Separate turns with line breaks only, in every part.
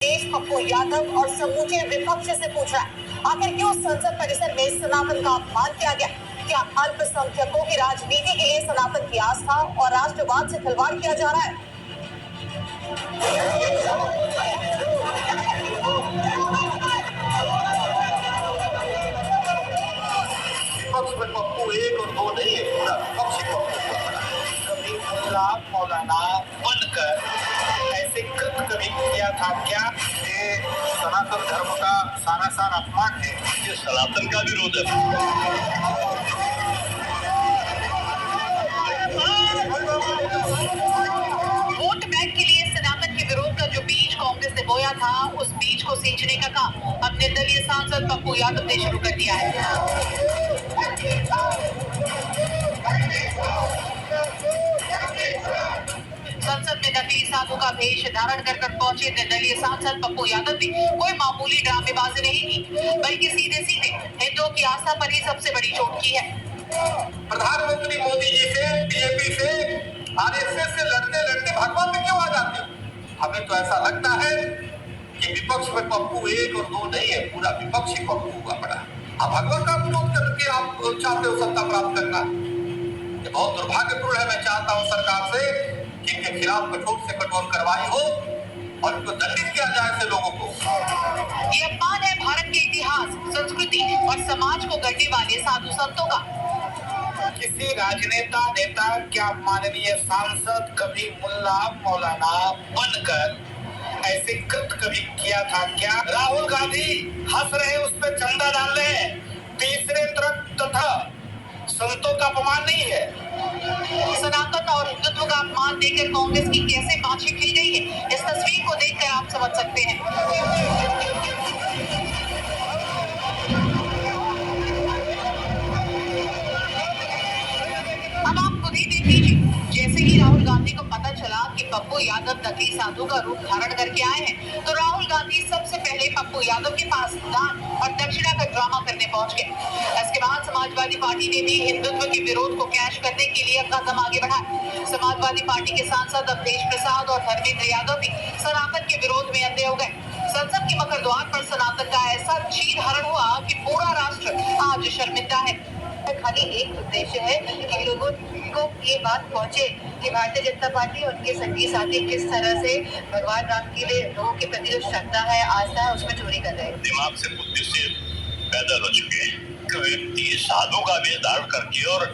देश पप्पू यादव और समूचे विपक्ष से पूछ रहा है, आखिर क्यों संसद परिसर में सनातन का अपमान किया गया? क्या अल्पसंख्यकों की राजनीति के लिए सनातन की आस्था और राष्ट्रवाद से खिलवाड़ किया जा रहा है?
विपक्ष में पप्पू एक और दो नहीं है, पूरा विपक्ष ही पप्पू का बना है। कभी मुल्ला मौलाना बनकर ऐसे कृत कभी किया था क्या? ये सनातन धर्म का सारासार अपमान है, ये सनातन का विरोध है।
वोट बैंक के लिए सनातन के विरोध का जो बीज कांग्रेस ने बोया था, उस बीज को सींचने का काम अब निर्दलीय सांसद पप्पू यादव ने शुरू कर दिया है। संसद में नकली साधु का भेष धारण कर पहुंचे निर्दलीय सांसद पप्पू यादव ने कोई मामूली ड्रामेबाजी नहीं की, बल्कि सीधे सीधे हिंदुओं की आस्था पर ही सबसे बड़ी चोट की है।
प्रधानमंत्री मोदी जी से, बीजेपी से, आरएसएस से लड़ते लड़ते भगवान में क्यों आ जाते हो? हमें तो ऐसा लगता है कि विपक्ष में पप्पू एक और दो नहीं है, पूरा विपक्ष ही पप्पू हुआ पड़ा। अब भगवान का विरोध करके आप चाहते हो सत्ता प्राप्त करना, ये बहुत दुर्भाग्यपूर्ण है। मैं चाहता हूँ सरकार से कि इनके खिलाफ कठोर से कठोर कार्रवाई हो और इनको दंडित किया जाए ऐसे लोगों को।
ये अपमान है भारत के इतिहास, संस्कृति और समाज को गढ़ने वाले साधु संतों का।
किसी राजनेता नेता क्या माननीय सांसद कभी मुल्ला मौलाना बनकर ऐसे कृत कभी किया था क्या? राहुल गांधी हंस रहे, उस पर चंदा डाल रहे हैं, तीसरे तरफ तथा संतों का अपमान नहीं है।
सनातन और हिंदुत्व का अपमान देकर कांग्रेस की कैसे बाँछें खिल गई है, इस तस्वीर को देखकर आप समझ सकते हैं। अब आप खुद ही देख लीजिए, जैसे ही राहुल गांधी को पता चला कि पप्पू यादव नकली साधु का रूप धारण करके आए हैं, तो राहुल गांधी सबसे पहले पप्पू यादव के पास दान और दक्षिणा का ड्रामा करने पहुंच गए। इसके बाद समाजवादी पार्टी ने भी हिंदुत्व के विरोध को कैश करने के लिए कदम आगे बढ़ाया। समाजवादी पार्टी के सांसद अवधेश प्रसाद और धर्मेंद्र यादव भी सनातन के विरोध में अंधे हो गए। संसद के मकर द्वार पर सनातन का ऐसा चीरहरण हुआ कि पूरा राष्ट्र आज शर्मिंदा है। खाली एक उद्देश्य है कि लोगों को ये बात पहुंचे कि भारतीय जनता पार्टी और उनके संगी साथी किस तरह से भगवान राम के लिए लोगों के प्रति जो श्रद्धा है, आस्था है, उसमें चोरी कर रहे हैं।
दिमाग से बुद्धि से पैदल हो चुके हैं। व्यक्ति साधु का वेश धारण करके और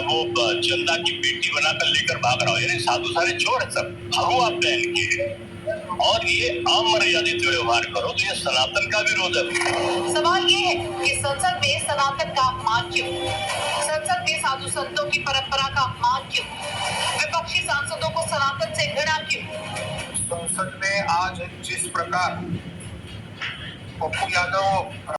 वो चंदा की पेटी बनाकर लेकर भाग रहा है। साधु सारे चोर है सब, भगवा पहन के, और ये अमर्यादित व्यवहार करो तो ये सनातन का विरोध है।
सवाल ये है कि संसद में सनातन का अपमान क्यों? संसद में साधु संतों की परंपरा का अपमान क्यों? विपक्षी सांसदों को सनातन से घृणा क्यों?
संसद में आज जिस प्रकार पप्पू यादव